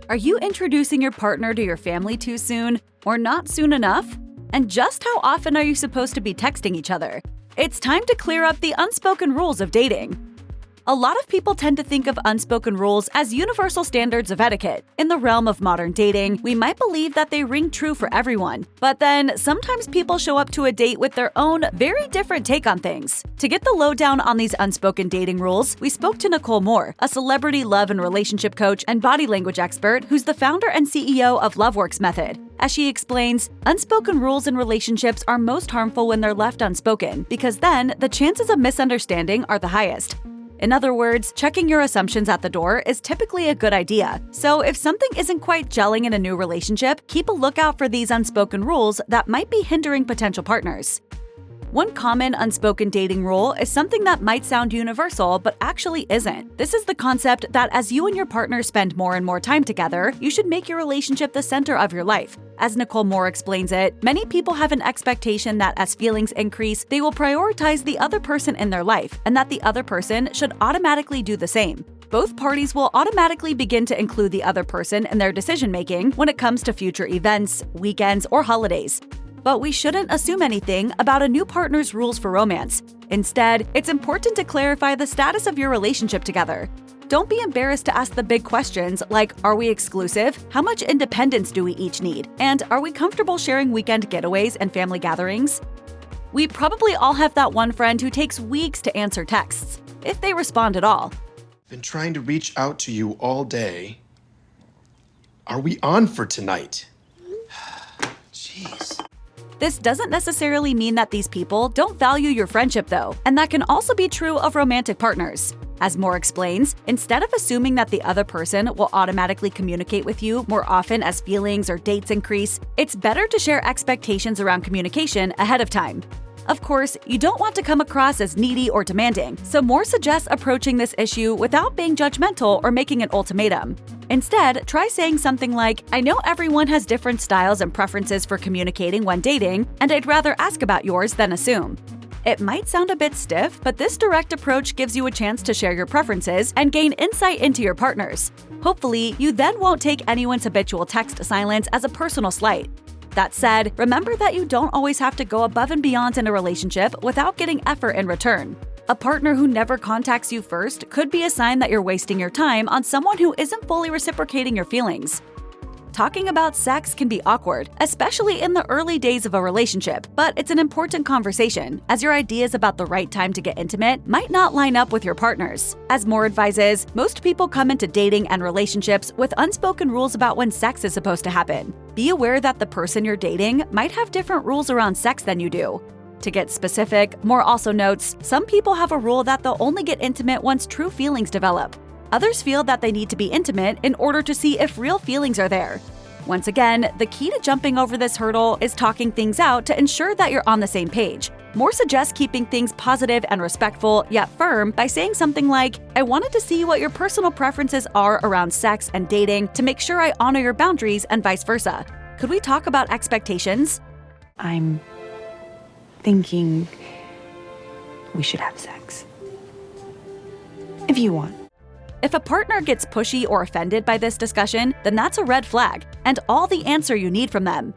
Are you introducing your partner to your family too soon or not soon enough? And just how often are you supposed to be texting each other? It's time to clear up the unspoken rules of dating. A lot of people tend to think of unspoken rules as universal standards of etiquette. In the realm of modern dating, we might believe that they ring true for everyone. But then, sometimes people show up to a date with their own, very different take on things. To get the lowdown on these unspoken dating rules, we spoke to Nicole Moore, a celebrity love and relationship coach and body language expert who's the founder and CEO of LoveWorks Method. As she explains, unspoken rules in relationships are most harmful when they're left unspoken, because then the chances of misunderstanding are the highest. In other words, checking your assumptions at the door is typically a good idea. So if something isn't quite gelling in a new relationship, keep a lookout for these unspoken rules that might be hindering potential partners. One common unspoken dating rule is something that might sound universal but actually isn't. This is the concept that as you and your partner spend more and more time together, you should make your relationship the center of your life. As Nicole Moore explains it, many people have an expectation that as feelings increase, they will prioritize the other person in their life, and that the other person should automatically do the same. Both parties will automatically begin to include the other person in their decision-making when it comes to future events, weekends, or holidays. But we shouldn't assume anything about a new partner's rules for romance. Instead, it's important to clarify the status of your relationship together. Don't be embarrassed to ask the big questions like, are we exclusive? How much independence do we each need? And are we comfortable sharing weekend getaways and family gatherings? We probably all have that one friend who takes weeks to answer texts, if they respond at all. Been trying to reach out to you all day. Are we on for tonight? Jeez. This doesn't necessarily mean that these people don't value your friendship though, and that can also be true of romantic partners. As Moore explains, instead of assuming that the other person will automatically communicate with you more often as feelings or dates increase, it's better to share expectations around communication ahead of time. Of course, you don't want to come across as needy or demanding, so Moore suggests approaching this issue without being judgmental or making an ultimatum. Instead, try saying something like, I know everyone has different styles and preferences for communicating when dating, and I'd rather ask about yours than assume. It might sound a bit stiff, but this direct approach gives you a chance to share your preferences and gain insight into your partners. Hopefully, you then won't take anyone's habitual text silence as a personal slight. That said, remember that you don't always have to go above and beyond in a relationship without getting effort in return. A partner who never contacts you first could be a sign that you're wasting your time on someone who isn't fully reciprocating your feelings. Talking about sex can be awkward, especially in the early days of a relationship, but it's an important conversation, as your ideas about the right time to get intimate might not line up with your partner's. As Moore advises, most people come into dating and relationships with unspoken rules about when sex is supposed to happen. Be aware that the person you're dating might have different rules around sex than you do. To get specific, Moore also notes, some people have a rule that they'll only get intimate once true feelings develop. Others feel that they need to be intimate in order to see if real feelings are there. Once again, the key to jumping over this hurdle is talking things out to ensure that you're on the same page. Moore suggests keeping things positive and respectful, yet firm, by saying something like, I wanted to see what your personal preferences are around sex and dating to make sure I honor your boundaries and vice versa. Could we talk about expectations? I'm thinking we should have sex. If you want. If a partner gets pushy or offended by this discussion, then that's a red flag, and all the answer you need from them.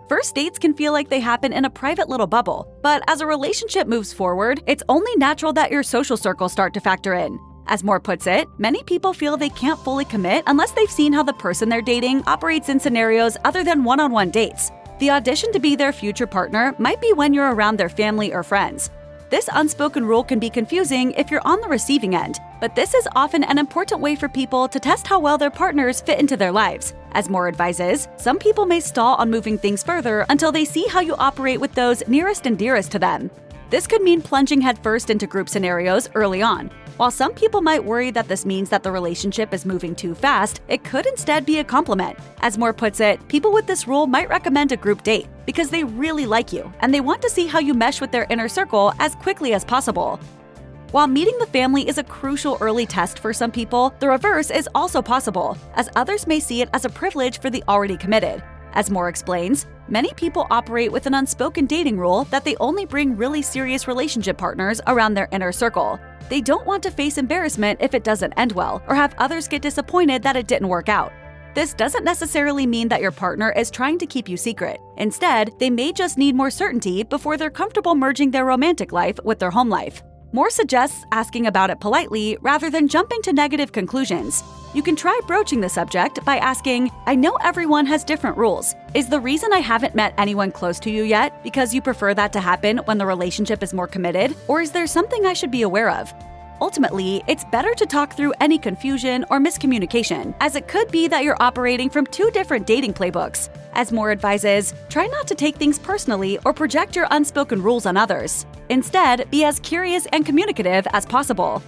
First dates can feel like they happen in a private little bubble, but as a relationship moves forward, it's only natural that your social circles start to factor in. As Moore puts it, many people feel they can't fully commit unless they've seen how the person they're dating operates in scenarios other than one-on-one dates. The audition to be their future partner might be when you're around their family or friends. This unspoken rule can be confusing if you're on the receiving end, but this is often an important way for people to test how well their partners fit into their lives. As Moore advises, some people may stall on moving things further until they see how you operate with those nearest and dearest to them. This could mean plunging headfirst into group scenarios early on. While some people might worry that this means that the relationship is moving too fast, it could instead be a compliment. As Moore puts it, people with this rule might recommend a group date because they really like you and they want to see how you mesh with their inner circle as quickly as possible. While meeting the family is a crucial early test for some people, the reverse is also possible, as others may see it as a privilege for the already committed. As Moore explains, many people operate with an unspoken dating rule that they only bring really serious relationship partners around their inner circle. They don't want to face embarrassment if it doesn't end well, or have others get disappointed that it didn't work out. This doesn't necessarily mean that your partner is trying to keep you secret. Instead, they may just need more certainty before they're comfortable merging their romantic life with their home life. Moore suggests asking about it politely rather than jumping to negative conclusions. You can try broaching the subject by asking, "I know everyone has different rules. Is the reason I haven't met anyone close to you yet because you prefer that to happen when the relationship is more committed? Or is there something I should be aware of?" Ultimately, it's better to talk through any confusion or miscommunication, as it could be that you're operating from two different dating playbooks. As Moore advises, try not to take things personally or project your unspoken rules on others. Instead, be as curious and communicative as possible.